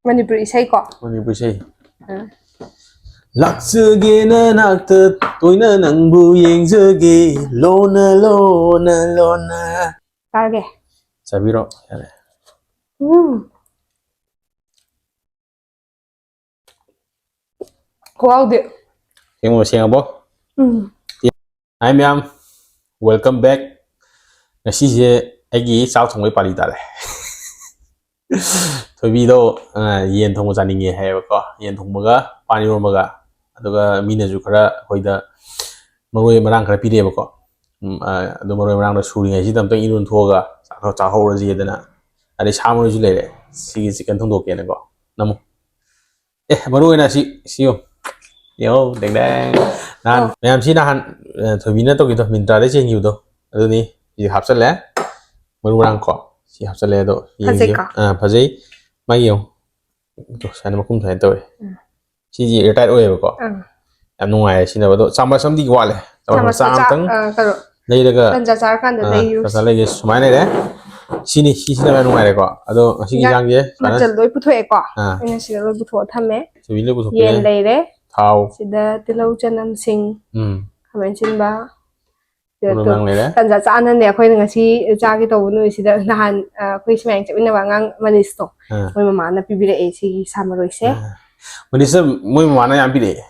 Manipuri isai ko. Manipuri isai. Laksagena nakta toina nangbu yengjage lona lona lona. Targe. Sabiro. Yare. Wow de. Yang mo siya bo? Hi ma'am. Welcome back. Ngasi je agi sao thong mai pali tare. Thobi do yen thong cha ninge hai ko. Yen thong maga pani ro maga. Aduga mina ju khara hoida maroi marang khara pide ba ko. Adu maroi marang da suri ngai si tam tang irun thoga cha ho ra ji dana. Ade samoi ju lere. Si chicken thong do ke na ko. Namu. Maroi na si yo. Yo deng deng. Nan ma'am si na han thobi na to ki to mintra de chen yu do. Adu ni ji hapsal le. Maru rang ko. Si hapsal le do. Phajai. Mai yo. To san ma kum thai to. Si ji retire oye ko. Am nungai si na do. Samba sam di wa le. Samba sam tang. Nei daga. Kan ja char kan da dei yu. Ka le sumai ne de. Si ni si na nungai le ko. Ado si gi jang je. Ma chal loi pu thoe ko. Ina si loi pu tho thame. Thobi le pu tho. Yen lei re. Thao. Sida tilau chanam sing. Khamen chin ba. Kan ja cha nan ne khoi ngasi cha gi to nu sida nahan khoi smang chapina ba ngang manis to. Moi mama na pibire e si samaroi se. Manisa moi mama na yam pire.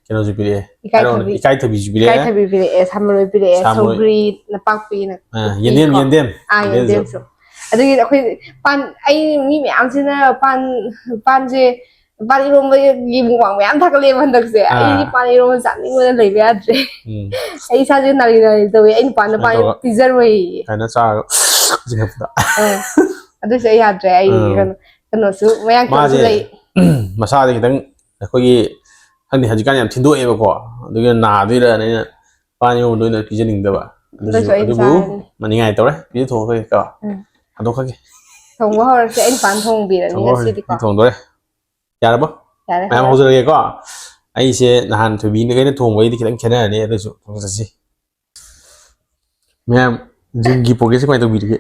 Keno ju pire. Ikai thabi ju pire. Ikai thabi pire e samaroi pire e sogri na pak pi na. Yendem. Yendem so. Adagi khoi pan ai mi me am sina pan je pan irom gi mu wang me am thak le ban dak se. Ai pan irom sa ni mo le be adre. Ai sa je nari to ai pan na pan teaser wei. Kana sa jingap da. Adu se ya adre ai kan su me yang ko le. Masa de kitang khoi hang ni hajikan yam thindo e ba ko. Adu na de ra ne pan irom do na pijening da ba. Adu bu maningai to re. Pi tho khoi ka. Ado khage. Thong wa hor se ai pan thong bi ra ni si di ko. Thong do re. Ya ba? Ya re. Ma'am hojare ko. Ai se nahan thobi ne kai thong wai di kitang khena ne adu su thong sa si. Ma'am jingi poke se kai to bi ri.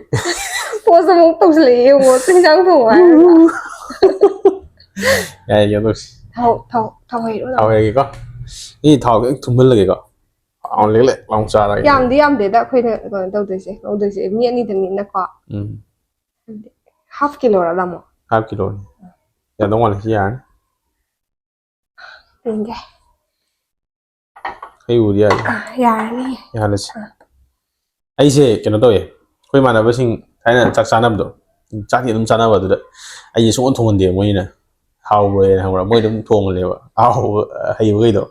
Po sa mo to sle mo sing jang thong wa. Ya to. Thao hai đó. Thao hai ko. Ni thao cái thum le ko. On le long sa ra. Yam de da khoi ne ko to de se mi ni de ni na ko. Half kilo ra mo. Half kilo. Ya dong wa si ya.Enge. Kai u dia. Ya ni. Ya le. Ai se keno to ye. Khoi ma na ba sing thai na chak sa nam do. Chak ni dum sa na ba do. Ai su on thong de mo ni na. How we ha ra mo dum thong le ba. How hai we do.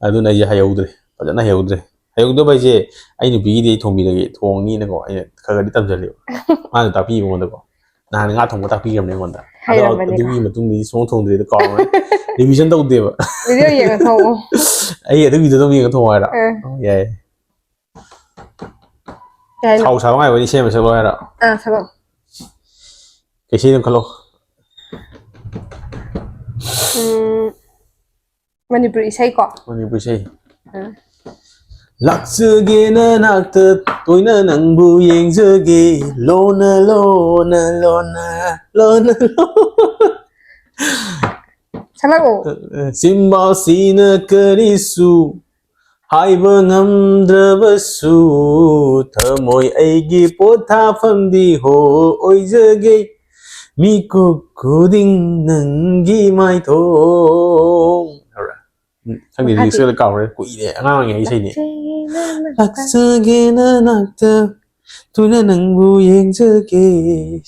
Adu na ye hai u de. Ba na hai u de. Hai u do ba je ai ni bi de thong bi de thong ni na ko ai kha ga di tam je le. Ma ta pi mo de ko. Na nga thong ta pi gam ne mon da. Adu gi ma tung ni song thong de ko. Revision tau de ba. Video ye ga thong. Ai adu video tau mi ga thong wa ra. Yeah. Thau sa ngai wa ni se ma se lo ra. Sa lo. Cái gì không lo? Manipuri isai ko. Manipuri isai. Laksagena nakta toina nangbu yengjage lona lona lona lona. Salago. Simbao sina karisu haiba ngamdrabasu thamoi aigi potha famdi ho oijage Miku kuding nangi mai thong. Thằng này lịch sử là cầu đấy, quỷ đấy, ngang ngày gì nhỉ? Laksagena nakta, tôi là nang bu yeng jage.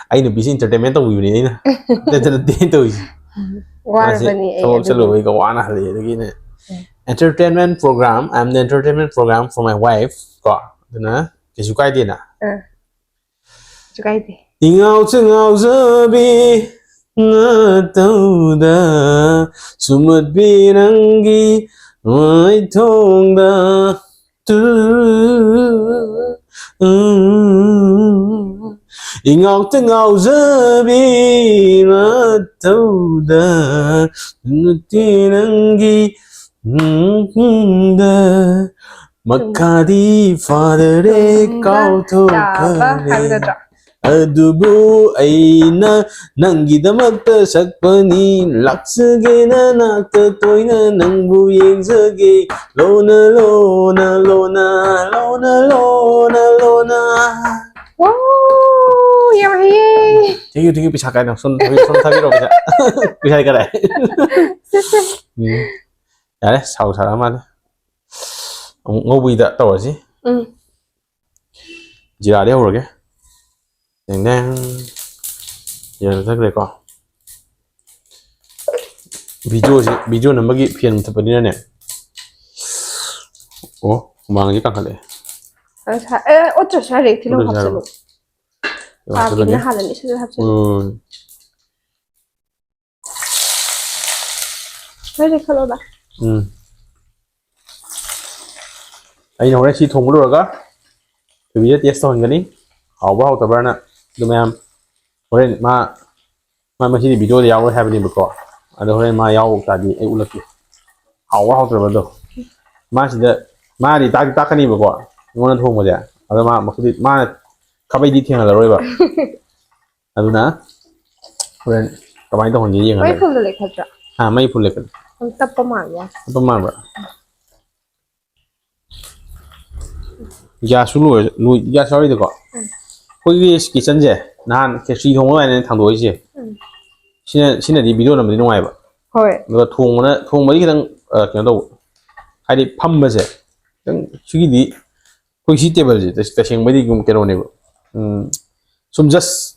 Ai nó bị entertainment tao vui này nè, entertainment tôi. Quá là này. Tôi sẽ lôi cái quán nào đấy cái này. Entertainment program, I'm the entertainment program for my wife. Có, được nè, cái chú cái tiền à? Chú cái gì? Ingao ngao giờ bi ngơ tàu da sumut bi nangi mai thong da tu ngao giờ bi ngơ tàu da sumut bi nangi da Makadi father e cao thô ꯑꯗꯨꯕꯨ ꯑꯩꯅ ꯅꯪꯒꯤꯗꯃꯛꯇ ꯁꯛꯄꯅꯤ ꯂꯥꯛꯆꯒꯦꯅ ꯅꯥꯛꯇ ꯇꯣꯏꯅ ꯅꯪꯕꯨ ꯌꯦꯡꯖꯒꯦ ꯂꯣꯅ ꯂꯣꯅ ꯂꯣꯅ ꯂꯣꯅ ꯂꯣꯅ ꯂꯣꯅ Wow, yam hai. Thank you ꯄꯩꯁꯥ ꯀꯥꯏꯅꯣ ꯁꯣꯝ ꯊꯥꯕꯤꯔꯛꯑꯣ ꯄꯩꯁꯥ ꯄꯩꯁꯥ ꯀꯔꯥꯏ ꯌꯥꯔꯦ ꯁꯥꯎ ꯁꯥꯔꯛꯑ ꯃꯥꯜꯂꯦ ꯑꯃꯨꯛ ꯉꯧꯕꯒꯤꯗ ꯇꯧꯔꯁꯤ ꯖꯤꯔꯥꯗꯩ ꯍꯧꯔꯒꯦ ꯗꯦꯡ ꯗꯦꯡ ꯖꯤꯔꯥ ꯊꯛꯈ꯭ꯔꯦꯀꯣ ꯚꯤꯗꯤꯑꯣ ꯅꯝꯕꯒꯤ ꯐꯦꯟ ꯃꯨꯊꯠꯄꯅꯤꯅꯅꯦ ꯑꯣ ꯍꯨꯃꯥꯡꯁꯤ ꯀꯥꯡꯈꯠꯂꯛꯑꯦ Otra share kilo hapsalo. Pagina halani sila hapsalo. Pwede khalo ba? ꯑꯩꯅ ꯍꯣꯔꯦꯟ ꯁꯤ ꯊꯣꯡꯕ ꯂꯣꯏꯔꯒ ꯊꯣꯏꯕꯤꯗ ꯇꯦꯁ ꯇꯧꯍꯟꯒꯅꯤ ꯍꯥꯎꯕ ꯍꯥꯎꯇꯕ꯭ꯔꯅ ꯑꯗꯨ ꯃꯌꯥꯝ ꯍꯣꯔꯦꯟ ꯃꯥ ꯃꯁꯤꯗꯤ ꯚꯤꯗꯤꯑꯣꯗ ꯌꯥꯎꯔꯣꯏ ꯍꯥꯏꯕꯅꯦꯕꯀꯣ ꯑꯗꯣ ꯍꯣꯔꯦꯟ ꯃꯥ ꯌꯥꯎꯕ ꯇꯥꯔꯗꯤ ꯑꯩ ꯎꯠꯂꯛꯀꯦ ꯍꯥꯎꯕ ꯍꯥꯎꯇ꯭ꯔꯕꯗꯣ ꯃꯥꯁꯤꯗ ꯃꯥꯗꯤ ꯇꯥꯛꯀꯅꯤꯕꯀꯣ ꯑꯩꯉꯣꯟꯗ ꯊꯣꯡꯕꯁꯦ ꯑꯗꯣ ꯃꯥꯅ ꯈꯥꯕꯩꯗꯤ ꯊꯦꯡꯍꯜꯂꯔꯣꯏꯕ ꯑꯗꯨꯅ ꯍꯣꯔꯦꯟ ꯀꯃꯥꯏꯅ ꯇꯧꯍꯟꯒꯦ ꯌꯦꯡꯉꯒ May full like hatra. ꯃꯩ ꯐꯨꯜ ꯂꯩꯈꯠꯂꯦ Ang tappa maya. ꯇꯞꯄ ꯃꯥꯟꯕ꯭ꯔꯥ ꯒ꯭ꯌꯥꯁꯁꯨ ꯒ꯭ꯌꯥꯁ ꯌꯥꯎꯔꯤꯗꯀꯣ ꯑꯩꯈꯣꯏꯒꯤ ꯀꯤꯠꯆꯟꯁꯦ ꯅꯍꯥꯟ ꯈꯦꯆ꯭ꯔꯤ ꯊꯣꯡꯕ ꯑꯗꯨꯃꯥꯏꯅ ꯊꯥꯡꯗꯣꯛꯏꯁꯦ ꯁꯤꯅꯗꯤ ꯚꯤꯗꯤꯑꯣ ꯅꯝꯕꯗꯤ ꯅꯨꯡꯉꯥꯏꯕ Hoy. ꯑꯗꯨꯒ ꯊꯣꯡꯕꯗꯤ ꯈꯤꯇꯪ ꯀꯩꯅꯣ ꯇꯧꯕ ꯍꯥꯏꯗꯤ ꯐꯝꯕꯁꯦ ꯈꯤꯇꯪ ꯁꯤꯒꯤꯗꯤ ꯑꯩꯈꯣꯏ ꯁꯤ ꯇꯦꯕꯜꯁꯦ ꯇꯁꯦꯡꯕꯗꯤ ꯀꯩꯅꯣꯅꯦꯕ ꯁꯨꯝ ꯖꯁ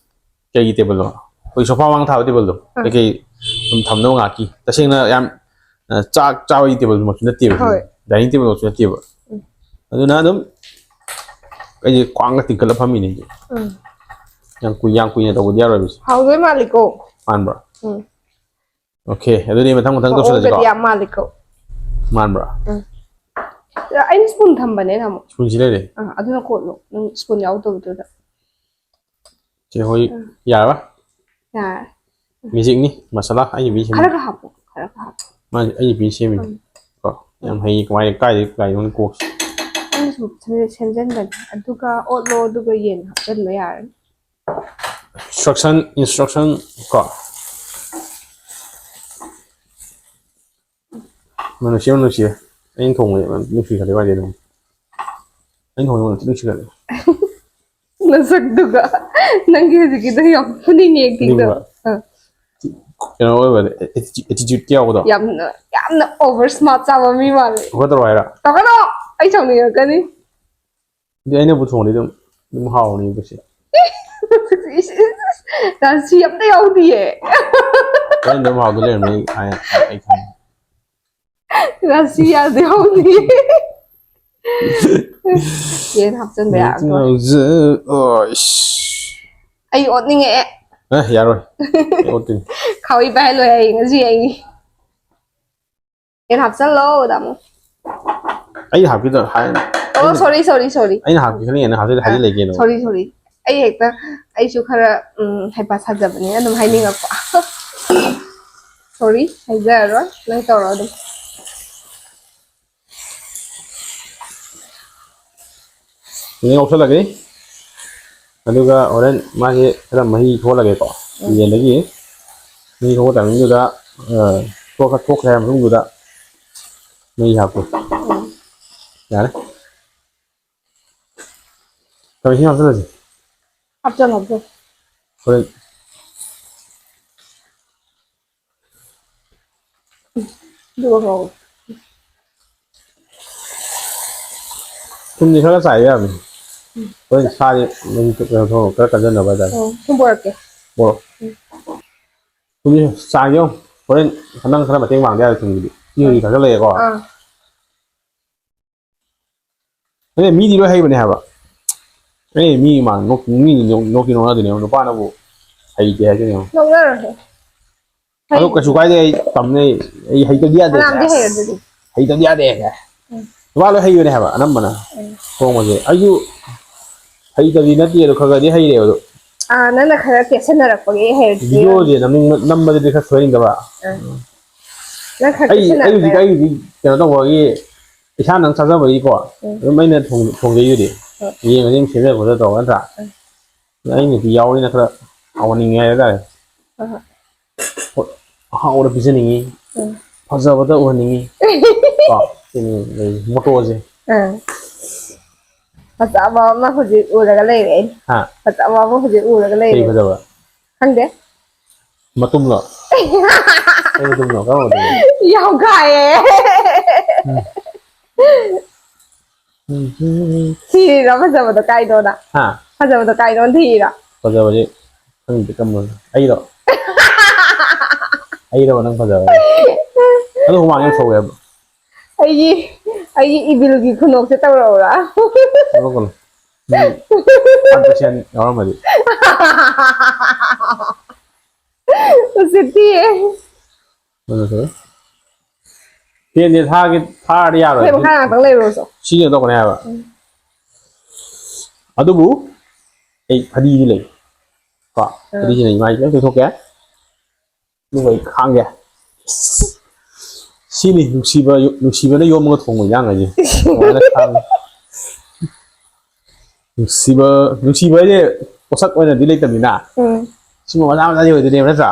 ꯀꯩꯒꯤ ꯇꯦꯕꯜꯅꯣ ꯑꯩꯈꯣꯏ ꯁꯣꯐꯥ ꯃꯥꯡ ꯊꯥꯕ ꯇꯦꯕꯜꯗꯣ ꯀꯩꯀꯩ ꯁꯨꯝ ꯊꯝꯅꯕ ꯉꯥꯛꯀꯤ ꯇꯁꯦꯡꯅ ꯌꯥꯝ ꯆꯥꯛ ꯆꯥꯕꯒꯤ ꯇꯦꯕꯜꯃꯛꯁꯨ ꯅꯠꯇꯦꯕ ꯗꯥꯏꯅꯤꯡ ꯇꯦꯕꯜꯃꯛꯁꯨ ꯅꯠꯇꯦꯕ ꯑꯗꯨꯅ ꯑꯗꯨꯝ ꯑꯩꯁꯦ ꯈ꯭ꯋꯥꯡꯒ ꯇꯤꯡꯈꯠꯂ ꯐꯝꯃꯤꯅꯦ ꯌꯥꯝ ꯀꯨꯏꯅ ꯇꯧꯕꯗꯤ ꯌꯥꯔꯣꯏꯕ How's maliko? ꯃꯥꯟꯕ꯭ꯔꯥ ꯑꯣꯀꯦ ꯑꯗꯨꯗꯤ ꯃꯊꯪ ꯇꯧꯁꯜꯂꯁꯤꯀꯣ maliko. ꯃꯥꯟꯕ꯭ꯔꯥ I'm spoon thambane thamo. ꯁ꯭ꯄꯨꯟꯁꯤ ꯂꯩꯔꯦ Aduna kotlo. Nang spoon yaw to da. ꯆꯦ ꯍꯣꯏ ꯌꯥꯔꯕ Ya. ꯃꯦꯖꯤꯛꯅꯤ ꯃꯁꯥꯂꯥ ꯑꯩ ꯕꯤ ꯁꯦꯝꯃꯤ Khara ka hapo. ꯃꯥꯁꯦ ꯑꯩ ꯕꯤ ꯁꯦꯝꯃꯤꯅꯤ ꯀꯣ ꯌꯥꯝ ꯍꯩ ꯀꯃꯥꯏꯅ ꯀꯥꯏꯗꯅꯣ ꯀꯣꯛꯁꯦ Senjan aduga otlo aduga yen hapchanba yarani. instruction ꯀꯣ ꯅꯨꯡꯁꯤꯌꯦ ꯑꯩꯅ ꯊꯣꯡꯕꯁꯦ ꯅꯨꯡꯁꯤꯈꯠꯂꯦ ꯋꯥꯏꯗꯤ ꯑꯗꯨꯝ ꯑꯩꯅ ꯊꯣꯡꯕꯁꯦ ꯅꯨꯡꯁꯤꯈꯠꯂꯦ Nasagduga. Nangi hajikida yam puning ektido. ꯀꯩꯅꯣ ꯑꯣꯏꯕ ꯑꯦꯇꯤꯇ꯭ꯌꯨꯗ ꯌꯥꯎꯕꯗꯣ Yamna over smart chaba mi male. ꯍꯣꯠꯇꯔꯣ ꯍꯥꯏꯔ Takano ai chawningakani. ꯑꯗꯨ ꯑꯩꯅꯕꯨ ꯊꯣꯡꯉꯗꯤ ꯑꯗꯨꯝ ꯍꯥꯎꯅꯤ ꯕꯁꯦ Rasi amta yawdiye. ꯑꯩꯅ ꯑꯗꯨꯝ ꯍꯥꯎꯗ ꯂꯩꯔꯝꯃꯦ ꯑꯩ ꯈꯪꯉꯦ Rasi yawde yawdiye. Yen hapchanba yardo. Ai otninge. ꯌꯥꯔꯣꯏ ꯑꯣꯠꯇꯣꯏꯅꯤ Khawi bai lo ai ngasi ai. Yen hapchanlo damo. ꯑꯩ ꯍꯥꯞꯀꯤꯗꯣ Oh sorry. ꯑꯩꯅ ꯍꯥꯞꯀꯤ ꯈꯪꯉꯦꯅ ꯍꯥꯞꯆꯤꯜꯂꯦ ꯍꯥꯏꯗꯤ ꯂꯩꯒꯦꯅꯣ Sorry. Ai hekta aisu khara haipa sajabani adum hainingakwa. Sorry, haizaro nang tawro adum. ꯌꯦꯡ ꯉꯧꯁꯜꯂꯒꯦ ꯑꯗꯨꯒ ꯍꯣꯔꯦꯟ ꯃꯥꯁꯦ ꯈꯔ ꯃꯍꯤ ꯊꯣꯛꯍꯜꯂꯒꯦꯀꯣ ꯌꯦꯟꯗꯒꯤ ꯃꯍꯤ ꯊꯣꯛꯄ ꯇꯥꯏꯃꯤꯡꯗꯨꯗ ꯊꯣꯛꯈ꯭ꯔꯦ ꯍꯥꯏꯕ ꯃꯇꯨꯡꯗꯨꯗ ꯃꯍꯤ ꯍꯥꯞꯄꯨ ꯌꯥꯔꯦ ꯏꯁꯤꯡ ꯍꯥꯞꯆꯜꯂꯁꯤ Hapchal. ꯍꯣꯔꯦꯟ Dugo. ꯊꯨꯝꯗꯤ ꯈꯔ ꯆꯥꯏꯕ ꯌꯥꯕꯅꯤ ꯍꯣꯔꯦꯟ ꯁꯥꯁꯦ ꯀꯩꯅꯣ ꯊꯣꯡ ꯈꯔ ꯀꯟꯖꯟꯅꯕ ꯍꯥꯏꯇꯥꯔꯦ Kumborake. ꯃꯣꯔꯣꯛ ꯊꯨꯝꯁꯦ ꯆꯥꯡ ꯌꯦꯡꯉꯨ ꯍꯣꯔꯦꯟ ꯅꯪ ꯈꯔ ꯃꯇꯦꯡ ꯄꯥꯡꯕ ꯌꯥꯔꯦ ꯊꯨꯝꯒꯤꯗꯤ ꯍꯧꯖꯤꯛ ꯊꯥꯖꯜꯂꯛꯑꯦꯀꯣ ꯑꯗꯩ ꯃꯤꯗꯤ ꯂꯣꯏ ꯍꯩꯕꯅꯦ ꯍꯥꯏꯕ ꯑꯩ ꯃꯤ ꯃꯥꯡ ꯅꯣꯛꯇꯤ ꯅꯣꯛꯅꯗꯣꯏꯅꯦ ꯅꯨꯄꯥꯅꯕꯨ ꯍꯩꯇꯦ ꯍꯥꯏꯗꯣꯏꯅꯦ ꯑꯗꯨ ꯀꯩꯁꯨ ꯀꯥꯏꯗꯦ ꯑꯩ ꯇꯝꯅꯩ ꯑꯩ ꯍꯩꯇꯗꯤ ꯌꯥꯗꯦ ꯍꯩꯇꯗꯤ ꯌꯥꯗꯦ ꯅꯨꯄꯥ ꯂꯣꯏ ꯍꯩꯕꯅꯦ ꯍꯥꯏꯕ ꯑꯅꯝꯕꯅ ꯊꯣꯡꯕꯁꯦ ꯑꯩꯁꯨ ꯍꯩꯇꯕꯗꯤ ꯅꯠꯇꯦ ꯑꯗꯣ ꯈꯔ ꯈꯔꯗꯤ ꯍꯩꯔꯦꯕ ꯑꯗꯣ Nana khara kesanarapage hayr. ꯚꯤꯗꯤꯑꯣꯁꯦ ꯅꯝꯕꯗꯗꯤ khara ꯁꯣꯏꯅꯤꯡꯗꯕ ꯑꯩ ꯍꯧꯖꯤꯛ ꯑꯩꯒꯤꯗꯤ ꯀꯩꯅꯣ ꯇꯧꯕꯒꯤ ꯏꯁꯥꯅ ꯆꯥꯖꯕꯒꯤꯀꯣ ꯑꯗꯨꯝ ꯑꯩꯅ ꯊꯣꯡꯖꯩꯗꯨꯗꯤ ꯌꯦꯡꯉꯗꯤ ꯑꯗꯨꯝ ꯁꯦꯝꯖ ꯈꯣꯠꯆ ꯇꯧꯔ ꯅꯠꯇ꯭ꯔꯥ ꯑꯩꯅꯗꯤ ꯌꯥꯎꯔꯤꯅ ꯈꯔ ꯍꯥꯎꯍꯟꯅꯤꯡꯉꯦ ꯍꯥꯏꯇꯥꯔꯦ ꯍꯥꯎꯅ ꯄꯤꯖꯅꯤꯡꯉꯤ ꯐꯖꯕꯗ ꯎꯍꯟꯅꯤꯡꯉꯤ ꯀꯣ ꯁꯤꯅꯤ ꯃꯣꯇꯣꯁꯦ ꯐꯖꯕ ꯑꯃ ꯍꯧꯖꯤꯛ ꯎꯔꯒ ꯂꯩꯔꯦ ꯍꯥ ꯐꯖꯕ ꯑꯃ ꯍꯧꯖꯤꯛ ꯎꯔꯒ ꯀꯩ ꯂꯩꯔꯦ ꯐꯖꯕ ꯈꯪꯗꯦ ꯃꯇꯨꯝꯂꯣ ꯀꯩ ꯃꯇꯨꯝꯅꯣ ꯀꯔꯝꯕ ꯃꯇꯨꯝꯅꯣ ꯌꯥꯝ ꯈꯥꯏꯌꯦ ꯊꯤꯔꯤꯔꯣ ꯐꯖꯕꯗꯣ ꯀꯥꯏꯗꯣꯅ ꯍꯥ ꯐꯖꯕꯗꯣ ꯀꯥꯏꯗꯣꯅ ꯊꯤꯔꯤꯔꯣ ꯐꯖꯕꯁꯦ ꯈꯪꯗꯦ ꯀꯔꯝꯕꯅꯣ ꯑꯩꯔꯣ ꯑꯩꯔꯕ ꯅꯪ ꯐꯖꯕ ꯑꯗꯣ ꯍꯨꯃꯥꯡ ꯌꯥꯝ ꯁꯧꯋꯦ ꯍꯥꯏꯕ ꯑꯩꯒꯤ ꯏꯕꯤꯜꯒꯤ ꯈꯨꯅꯣꯛꯁꯦ ꯇꯧꯔꯛꯎꯔꯥ ꯊꯣꯛꯂꯛꯀꯅꯨ ꯃꯤ 1% ꯌꯥꯎꯔꯝꯃꯗꯤ ꯎꯁꯤꯠꯇꯤꯌꯦ ꯐꯦꯟꯁꯦ ꯊꯥꯔꯗꯤ ꯌꯥꯔꯣꯏ ꯑꯩꯈꯣꯏ ꯃꯈꯥ ꯉꯥꯛꯇꯪ ꯂꯩꯔꯨꯔꯣꯆꯣ ꯁꯤꯅ ꯇꯧꯀꯅꯤ ꯍꯥꯏꯕ ꯑꯗꯨꯕꯨ ꯑꯩ ꯐꯗꯤꯗꯤ ꯂꯩ ꯀꯣ ꯐꯗꯤꯁꯤꯅ ꯏꯃꯥꯏ ꯂꯣꯏ ꯇꯩꯊꯣꯛꯀꯦ ꯑꯗꯨꯒ ꯑꯩ ꯈꯥꯡꯒꯦ ꯁꯤꯅꯤ ꯅꯨꯡꯁꯤꯕꯅ ꯌꯣꯝꯃꯒ ꯊꯣꯡꯕ ꯏꯟꯖꯥꯡ ꯍꯥꯏꯁꯦ ꯀꯃꯥꯏꯅ ꯈꯥꯡ ꯅꯨꯡꯁꯤꯕ ꯍꯥꯏꯁꯦ ꯄꯣꯠꯁꯛ ꯑꯣꯏꯅꯗꯤ ꯂꯩꯇꯕꯅꯤꯅ ꯁꯤꯒꯨꯝꯕ ꯃꯆꯥ ꯃꯆꯥꯗꯤ ꯑꯣꯏꯗꯣꯏꯅꯦꯕ ꯅꯠꯇ꯭ꯔꯥ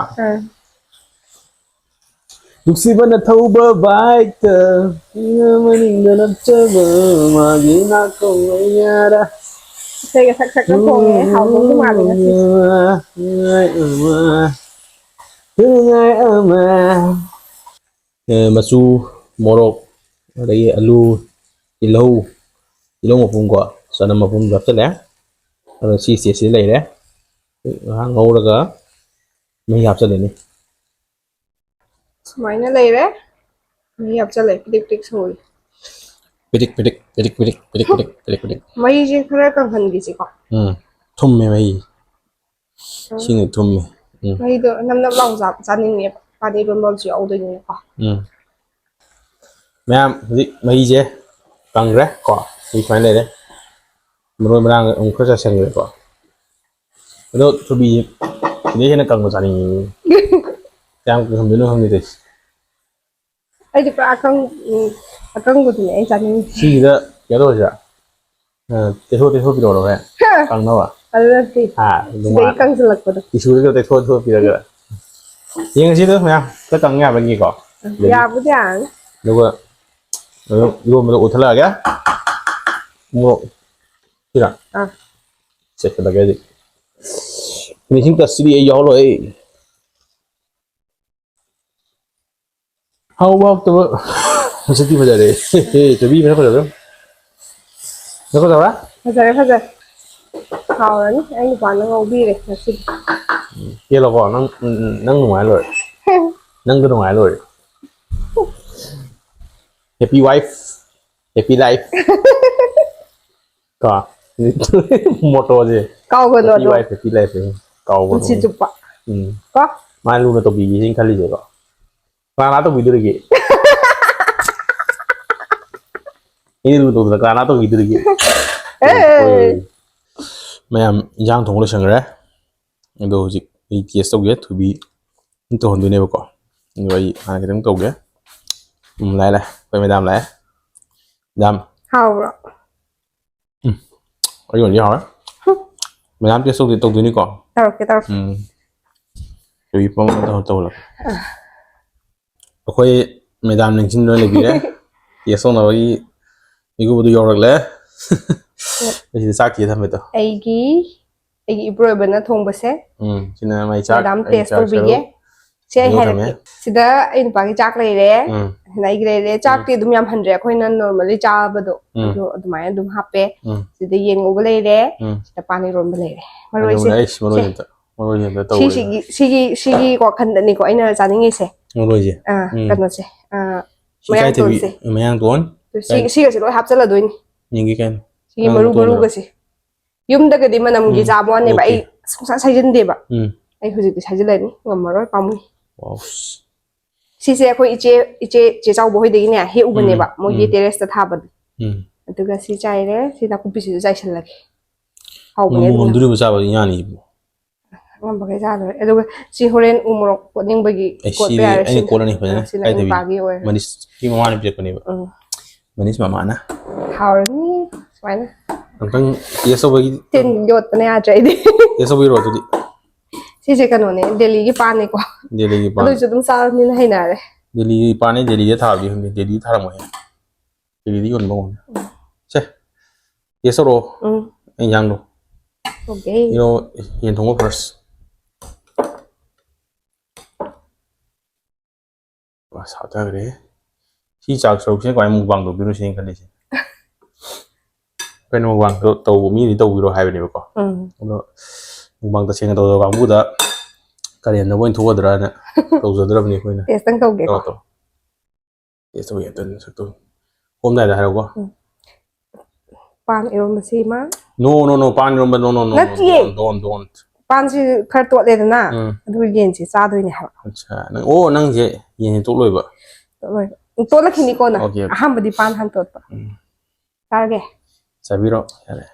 ꯅꯨꯡꯁꯤꯕꯅ ꯊꯧꯕ ꯕꯥꯏꯛꯇ ꯃꯅꯤꯡꯗ ꯅꯞꯆꯕ ꯃꯥꯒꯤ ꯅꯥꯀꯣꯡ ꯃꯌꯥꯗ ꯏꯁꯩꯒ ꯁꯛ ꯁꯛꯅ ꯊꯣꯡꯉꯦ ꯍꯥꯎꯗꯧꯁꯨ ꯃꯥꯜꯂꯤ ꯉꯁꯤ ꯃꯆꯨ ꯃꯣꯔꯣꯛ ꯑꯗꯒꯤ ꯑꯂꯨ ꯇꯤꯜꯍꯧ ꯃꯄꯨꯝꯀꯣ ꯆꯅꯝ ꯃꯄꯨꯝ ꯍꯥꯞꯆꯤꯜꯂꯦ ꯑꯗꯣ ꯁꯤ ꯁ꯭ꯇꯦꯖꯁꯤꯗ ꯂꯩꯔꯦ ꯉꯥꯏꯍꯥꯛ ꯉꯧꯔꯒ ꯃꯍꯤ ꯍꯥꯞꯆꯤꯜꯂꯅꯤ ꯁꯨꯃꯥꯏꯅ ꯂꯩꯔꯦ ꯃꯍꯤ ꯍꯥꯞꯆꯤꯜꯂꯦ ꯄꯤꯗꯤꯛ ꯄꯤꯗꯤꯛ ꯁꯧꯍꯜꯂꯦ ꯄꯤꯗꯤꯛ ꯃꯍꯤꯁꯦ ꯈꯔ ꯀꯪꯍꯟꯈꯤꯁꯤꯀꯣ ꯊꯨꯝꯃꯦ ꯃꯍꯤ ꯁꯤꯅ ꯊꯨꯝꯃꯦ ꯃꯍꯤꯗꯣ ꯅꯞ ꯅꯞ ꯂꯥꯎ ꯆꯥꯅꯤꯡꯉꯦꯕ ꯄꯥꯟ ꯏꯔꯣꯟꯕꯁꯨ ꯌꯥꯎꯗꯣꯏꯅꯤꯅꯀꯣ ꯃꯌꯥꯝ ꯍꯧꯖꯤꯛ ꯃꯍꯤꯁꯦ ꯀꯪꯈ꯭ꯔꯦ ꯀꯣ ꯃꯍꯤ ꯁꯨꯃꯥꯏꯅ ꯂꯩꯔꯦ ꯃꯔꯣꯏ ꯃꯔꯥꯡ ꯑꯃꯨꯛ ꯈꯔ ꯆꯥꯏꯁꯤꯟꯈ꯭ꯔꯦꯀꯣ ꯑꯗꯣ ꯊꯨꯕꯤꯁꯦ ꯁꯤꯗꯩ ꯍꯦꯟꯅ ꯀꯪꯕ ꯆꯥꯅꯤꯡꯉꯤ ꯀꯌꯥꯝ ꯀꯪꯍꯟꯗꯣꯏꯅꯣ ꯈꯪꯗꯦ ꯇꯧꯔꯤꯁꯦ ꯑꯩꯗꯤ ꯄꯨꯔꯥ ꯑꯀꯪꯕꯗꯨꯅꯦ ꯑꯩ ꯆꯥꯅꯤꯡꯉꯤꯁꯦ ꯁꯤꯁꯤꯗ ꯀꯩꯅꯣ ꯇꯧꯔꯁꯤꯔꯥ ꯇꯩꯊꯣꯛ ꯄꯤꯔꯛꯑꯣꯔꯣ ꯍꯣꯔꯦꯟ ꯀꯪꯅꯕ ꯑꯗꯨ ꯅꯠꯇꯦ ꯁꯤꯗꯒꯤ ꯀꯪꯁꯤꯜꯂꯛꯄꯗꯣ ꯇꯤꯁꯨꯗꯒ ꯇꯩꯊꯣꯛ ꯄꯤꯔꯒ ꯌꯦꯡꯉꯁꯤꯗ ꯃꯌꯥꯝ ꯈꯔ ꯀꯪ ꯌꯥꯕ꯭ꯔ ꯌꯦꯡꯉꯤꯀꯣ ꯌꯥꯕꯨꯗꯤ ꯌꯥꯔꯅꯤ ꯑꯗꯨꯒ ꯏꯔꯣꯟꯕꯗ ꯑꯣꯠꯊꯠꯂꯛꯑꯒꯦ ꯃꯣꯔꯣꯛ ꯁꯤꯔꯥ ꯆꯦꯠꯈꯠꯂꯒꯦ ꯍꯧꯖꯤꯛ ꯐꯤꯅꯤꯁꯤꯡ ꯇꯁꯁꯤꯗꯤ ꯑꯩ ꯌꯥꯎꯔꯣꯏ ꯍꯥꯎꯕ ꯍꯥꯎꯇꯕ ꯃꯁꯛꯇꯤ ꯐꯖꯔꯦ ꯊꯣꯏꯕꯤ ꯃꯁꯛ ꯐꯖꯕ꯭ꯔꯥ ꯃꯁꯛ ꯐꯖꯕ꯭ꯔꯥ ꯐꯖꯔꯦ ꯍꯥꯎꯔꯅꯤ ꯑꯩ ꯅꯨꯄꯥꯅ ꯉꯧꯕꯤꯔꯦ ꯉꯁꯤꯗꯤ ꯄꯦꯜꯂꯕꯣ ꯅꯪ ꯅꯨꯡꯉꯥꯏ ꯂꯣꯏꯔꯦ ꯅꯪꯗ ꯅꯨꯡꯉꯥꯏ ꯂꯣꯏꯔꯦ ꯍꯦꯄꯤ ꯋꯥꯏꯐ ꯍꯦꯄꯤ ꯂꯥꯏꯐ ꯀꯣ ꯃꯣꯇꯣꯁꯦ ꯀꯥꯎꯒꯅꯣ ꯍꯦꯄꯤ ꯑꯗꯣ ꯋꯥꯏꯐ ꯍꯦꯄꯤ ꯂꯥꯏꯐ ꯀꯥꯎꯒꯅꯨ ꯄꯨꯟꯁꯤ ꯆꯨꯞꯄ ꯀꯣ ꯃꯥꯅ ꯂꯨꯅ ꯇꯧꯕꯤꯒꯦꯁꯤꯅꯤ ꯈꯜꯂꯤꯁꯦꯀꯣ ꯀꯅꯥ ꯇꯧꯕꯤꯗꯣꯔꯤꯒꯦ ꯑꯩꯅ ꯂꯨꯅ ꯇꯧꯗꯅ ꯀꯅꯥ ꯇꯧꯕꯤꯗꯣꯔꯤꯒꯦ ꯃꯌꯥꯝ ꯏꯟꯖꯥꯡ ꯊꯣꯡꯕ ꯂꯣꯏꯁꯟꯈ꯭ꯔꯦ ꯑꯗꯣ ꯍꯧꯖꯤꯛ ꯑꯩ ꯇꯦꯁ ꯇꯧꯒꯦ ꯊꯨꯕꯤ ꯇꯧꯍꯟꯗꯣꯏꯅꯦꯕꯀꯣ ꯑꯗꯣ ꯑꯩ ꯍꯥꯟꯅ ꯈꯤꯇꯪ ꯇꯧꯒꯦ ꯂꯥꯛꯑꯦ ꯑꯩꯈꯣꯏ ꯃꯦꯗꯥꯝ ꯂꯥꯛꯑꯦ ꯃꯦꯗꯥꯝ ꯍꯥꯎꯕ꯭ꯔꯣ ꯑꯩ ꯑꯣꯏꯅꯗꯤ ꯍꯥꯎꯔꯦ ꯃꯦꯗꯥꯝ ꯇꯦꯁ ꯇꯧꯗꯣꯏꯅꯤꯀꯣ ꯇꯧꯔꯛꯀꯦ ꯊꯨꯕꯤ ꯇꯧꯍꯜꯂꯛꯀꯦ ꯑꯩꯈꯣꯏ ꯃꯦꯗꯥꯝ ꯅꯤꯡꯁꯤꯡꯗꯨꯅ ꯂꯩꯕꯤꯔꯦ ꯇꯦꯁ ꯇꯧꯅꯕꯒꯤ ꯃꯤꯀꯨꯞ ꯑꯗꯨ ꯌꯧꯔꯛꯂꯦ ꯑꯩ ꯆꯥꯛ ꯊꯤꯔ ꯊꯝꯃꯦꯗꯣ ꯑꯩꯒꯤ ꯏꯄꯨꯔꯣꯏꯕꯅ ꯊꯣꯡꯕꯁꯦ ꯁꯤꯅ ꯃꯩ ꯆꯥꯛ ꯃꯦꯗꯥꯝ ꯑꯩ ꯇꯦꯁ ꯆꯥꯛ ꯇꯧꯕꯤꯒꯦ ꯁꯔꯨꯛ ꯁꯤ ꯑꯩ ꯍꯥꯏꯔꯛꯀꯦ ꯁꯤꯗ ꯑꯩ ꯅꯨꯄꯥꯒꯤ ꯆꯥꯛ ꯂꯩꯔꯦ ꯁꯤꯗ ꯑꯩꯒꯤ ꯂꯩꯔꯦ ꯆꯥꯛꯇꯤ ꯑꯗꯨꯝ ꯌꯥꯝꯍꯟꯗ꯭ꯔꯦ ꯑꯩꯈꯣꯏꯅ ꯅꯣꯔꯃꯦꯜꯂꯤ ꯆꯥꯕꯗꯣ ꯑꯗꯣ ꯑꯗꯨꯃꯥꯏꯅ ꯑꯗꯨꯝ ꯍꯥꯞꯄꯦ ꯁꯤꯗ ꯌꯦꯟ ꯉꯧꯕ ꯂꯩꯔꯦ ꯁꯤꯗ ꯄꯥꯟ ꯏꯔꯣꯟꯕ ꯂꯩꯔꯦ ꯃꯔꯣꯏꯁꯦ ꯁꯤꯒꯤ ꯋꯥꯈꯟꯗꯅꯤꯀꯣ ꯑꯩꯅ ꯆꯥꯅꯤꯡꯉꯤꯁꯦ ꯃꯔꯣꯏꯁꯦ ꯀꯩꯅꯣꯁꯦ ꯁꯤ ꯀꯥꯏ ꯊꯕꯤ ꯃꯌꯥꯡꯇꯣꯟ ꯁꯤꯒꯁꯦ ꯂꯣꯏ ꯍꯥꯞꯆꯜꯂꯗꯣꯏꯅꯤ ꯌꯦꯡꯒꯦ ꯀꯥꯏꯅ ꯁꯤꯒꯤ ꯃꯔꯨꯒꯁꯦ ꯌꯨꯝꯗꯒꯗꯤ ꯃꯅꯝꯒꯤ ꯆꯥꯕ ꯋꯥꯅꯦꯕ ꯑꯩ ꯁꯨꯡꯁꯥ ꯁꯩꯖꯤꯟꯗꯦꯕ ꯑꯩ ꯍꯧꯖꯤꯛꯇꯤ ꯁꯩꯖꯤꯜꯂꯅꯤ ꯉꯝꯃꯔꯣꯏ ꯄꯥꯝꯃꯨꯏ ꯁꯤꯁꯦ ꯑꯩꯈꯣꯏ ꯏꯆꯦ ꯆꯥꯎꯕ ꯍꯣꯏꯗꯒꯤꯅꯦ ꯍꯦꯛꯎꯕꯅꯦꯕ ꯃꯣꯏꯒꯤ ꯇꯦꯔꯦꯁꯇ ꯊꯥꯕꯗꯣ ꯑꯗꯨꯒ ꯁꯤ ꯆꯥꯏꯔꯦ ꯁꯤ ꯅꯥꯀꯨꯞꯄꯤꯁꯤꯁꯨ ꯆꯥꯏꯁꯤꯜꯂꯒꯦ ꯍꯥꯎꯕꯅꯦ ꯑꯗꯨꯝ ꯉꯝꯗꯣꯔꯤꯕ ꯆꯥꯕꯗꯤ ꯌꯥꯅꯤꯕ ꯉꯝꯕꯈꯩ ꯆꯥꯗꯣꯔꯦ ꯑꯗꯨꯒ ꯁꯤ ꯍꯣꯔꯦꯟ ꯎ ꯃꯣꯔꯣꯛ ꯀꯣꯠꯅꯤꯡꯕꯒꯤ ꯀꯣꯠꯄ ꯁꯤꯗꯤ ꯌꯥꯔꯦ ꯑꯩꯅ ꯀꯣꯠꯂꯅꯤ ꯐꯖꯅ ꯁꯤꯅ ꯀꯥꯏ ꯑꯩ ꯊꯕꯤ ꯅꯨꯄꯥꯒꯤ ꯑꯣꯏꯔꯦ ꯃꯅꯤꯁꯀꯤ ꯃꯃꯥꯅ ꯄꯤꯔꯛꯄꯅꯦꯕ ꯃꯅꯤꯁ ꯃꯃꯥꯅ ꯍꯥꯎꯔꯅꯤ ꯁꯨꯃꯥꯏꯅ ꯑꯝꯇꯪ ꯇꯦꯁ ꯇꯧꯕꯒꯤ ꯇꯤꯟ ꯌꯣꯠꯄꯅ ꯌꯥꯗ꯭ꯔꯦ ꯑꯩꯗꯤ ꯇꯦꯁ ꯇꯧꯕꯤꯔꯣ ꯑꯗꯨꯗꯤ ꯁꯤꯁꯦ ꯀꯩꯅꯣꯅꯦ ꯗꯦꯜꯂꯤꯒꯤ ꯄꯥꯟꯅꯤꯀꯣ ꯗꯦꯜꯂꯤꯒꯤ ꯄꯥꯟ ꯑꯗꯨꯏꯁꯨ ꯑꯗꯨꯝ ꯆꯥꯔꯕꯅꯤꯅ ꯍꯩꯅꯔꯦ ꯗꯦꯜꯂꯤꯒꯤ ꯄꯥꯟꯅꯤ ꯗꯦꯜꯂꯤꯗ ꯊꯥꯕꯗꯤ ꯈꯪꯗꯦ ꯗꯦꯜꯂꯤꯗ ꯊꯥꯔꯝꯃꯣꯏꯍꯦ ꯗꯦꯜꯂꯤꯗ ꯌꯣꯟꯕ ꯉꯝꯅꯤ ꯁꯦ ꯇꯦꯁ ꯇꯧꯔꯛꯑꯣ ꯏꯟꯖꯥꯡꯗꯣ ꯑꯣꯀꯦ ꯌꯦꯟ ꯊꯣꯡꯕ ꯐꯥꯔꯁ ꯁꯥꯊꯈ꯭ꯔꯦ ꯁꯤ ꯆꯥꯛ ꯁꯔꯨꯛꯁꯦ ꯀꯃꯥꯏꯅ ꯃꯨꯛꯕꯥꯡ ꯇꯧꯗꯣꯏꯅꯣ ꯁꯤꯅꯦ ꯈꯜꯂꯤꯁꯦ ꯑꯩꯈꯣꯏꯅ ꯃꯨꯛꯕꯥꯡ ꯇꯧꯕ ꯃꯤꯗꯤ ꯇꯧꯕꯤꯔꯣ ꯍꯥꯏꯕꯅꯦꯕꯀꯣ ꯑꯗꯣ ꯃꯨꯛꯕꯥꯡ ꯇꯁꯦꯡꯅ ꯇꯧꯗꯕ ꯀꯥꯡꯕꯨꯗ ꯀꯔꯦꯟꯅꯕ ꯑꯣꯏꯅ ꯊꯣꯛꯑꯗ꯭ꯔꯥꯅ ꯇꯧꯖꯗ꯭ꯔꯕꯅꯤ ꯑꯩꯈꯣꯏꯅ ꯇꯦꯁꯇꯪ ꯇꯧꯒꯦꯀꯣ ꯇꯧꯔꯣ ꯇꯧꯔꯣ ꯇꯦꯁ ꯇꯧꯒꯦ ꯑꯝꯇ ꯁꯛꯇꯣ ꯍꯣꯝꯗꯥꯏꯗ ꯍꯥꯏꯔꯛꯎꯀꯣ ꯄꯥꯟ ꯏꯔꯣꯝꯕꯁꯤ ꯃꯥ ꯅꯣ ꯄꯥꯟ ꯏꯔꯣꯝꯕ ꯅꯣ ꯅꯠꯇꯤꯌꯦ ꯗꯣꯟ ꯄꯥꯟꯁꯤ ꯈꯔ ꯇꯣꯠꯂꯦꯗꯅ ꯑꯗꯨꯒ ꯌꯦꯟꯁꯤ ꯆꯥꯗꯣꯏꯅꯦ ꯍꯥꯏꯕ ꯑꯠꯆꯥ ꯅꯪꯁꯦ ꯌꯦꯟ ꯇꯣꯛꯂꯣꯏꯕ ꯇꯣꯠꯂꯛꯈꯤꯅꯤ ꯀꯣꯟꯅ ꯑꯣꯀꯦ ꯑꯣꯀꯦ ꯑꯍꯥꯟꯕꯗꯤ ꯄꯥꯟ ꯍꯥꯟ ꯇꯣꯠꯄ ꯆꯥꯔꯒꯦ ꯆꯥꯕꯤꯔꯣ ꯌꯥꯔꯦ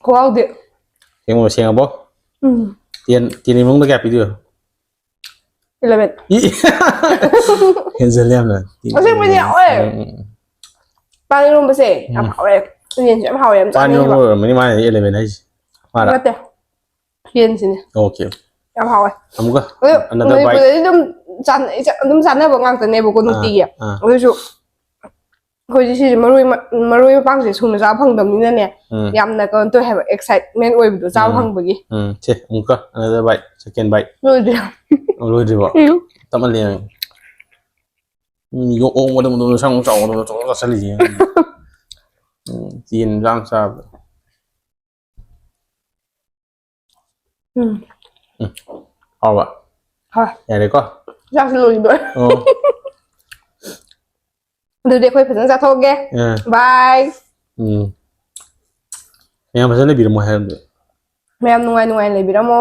ꯈꯨꯍꯥꯎꯗꯤ ꯁꯦꯡꯉꯕꯣ ꯇꯦꯟꯒꯤ ꯃꯅꯨꯡꯗ ꯀꯌꯥ ꯄꯤꯗꯣꯏꯕ 11 ꯍꯦꯟꯖꯜꯂꯦ ꯌꯥꯝꯅ ꯑꯁꯦꯡꯕꯩꯗꯤ ꯍꯥꯎꯋꯦ ꯄꯥꯟ ꯏꯔꯣꯝꯕꯁꯦ ꯌꯥꯝ ꯍꯥꯎꯋꯦ ꯌꯦꯟꯁꯨ ꯌꯥꯝ ꯍꯥꯎꯋꯦ ꯌꯥꯝ ꯄꯥꯟ ꯏꯔꯣꯝꯕ ꯆꯥꯅꯤꯡꯉꯦꯕ ꯑꯣꯏꯔꯝꯃꯅꯤ ꯃꯥꯅ 11 ꯍꯥꯏꯁꯦ ꯃꯥꯔꯥ ꯅꯠꯇꯦ ꯌꯦꯟꯁꯤꯅꯦ ꯑꯣꯀꯦ ꯌꯥꯝ ꯍꯥꯎꯋꯦ ꯑꯃꯨꯛꯀ ꯑꯗꯨ another bite ꯃꯅꯤꯄꯨꯔꯗꯗꯤ ꯑꯗꯨꯝ ꯆꯥꯅꯕ ꯉꯥꯛꯇꯅꯦꯕꯀꯣ ꯅꯨꯡꯇꯤꯒꯤ ꯑꯗꯨꯁꯨ ꯑꯩꯈꯣꯏꯗꯤ ꯁꯤꯁꯦ ꯃꯔꯣꯏ ꯃꯄꯥꯡꯁꯦ ꯁꯨꯅ ꯆꯥꯕ ꯐꯪꯗꯕꯅꯤꯅꯅꯦ ꯌꯥꯝꯅ ꯀꯩꯅꯣ ꯇꯧꯋꯦ ꯍꯥꯏꯕ ꯑꯦꯛꯁꯥꯏꯠꯃꯦꯟ ꯑꯣꯏꯕꯗꯣ ꯆꯥꯕ ꯐꯪꯕꯒꯤ ꯁꯦ ꯑꯃꯨꯛꯀ another bite second bite ꯂꯣꯏꯗ꯭ꯔꯤ ꯂꯣꯏꯗ꯭ꯔꯤꯕꯣ ꯇꯞꯃꯜꯂꯦ ꯅꯪ ꯌꯣꯛ ꯃꯇꯝꯗ ꯁꯪ ꯆꯥꯎꯕꯗ ꯆꯣꯡ ꯆꯥꯁꯤꯜꯂꯤꯁꯦ ꯌꯦꯟ ꯏꯟꯖꯥꯡ ꯆꯥꯕꯗ ꯍꯥꯎꯕ ꯍꯣꯏ ꯌꯥꯔꯦꯀꯣ ꯆꯥꯛꯁꯨ ꯂꯣꯏꯗꯣꯔꯦ ꯑꯗꯨꯗꯤ ꯑꯩꯈꯣꯏ ꯐꯖꯅ ꯆꯥꯊꯣꯛꯑꯒꯦ ꯕꯥꯏ ꯃꯌꯥꯝ ꯐꯖꯅ ꯂꯩꯕꯤꯔꯝꯃꯣ ꯍꯥꯏꯔꯝꯗꯤ ꯃꯌꯥꯝ ꯅꯨꯡꯉꯥꯏ ꯅꯨꯡꯉꯥꯏꯅ ꯂꯩꯕꯤꯔꯝꯃꯣ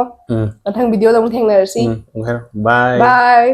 ꯃꯊꯪ ꯚꯤꯗꯤꯑꯣꯗ ꯑꯃꯨꯛ ꯊꯦꯡꯅꯔꯁꯤ ꯕꯥꯏ ꯕꯥꯏ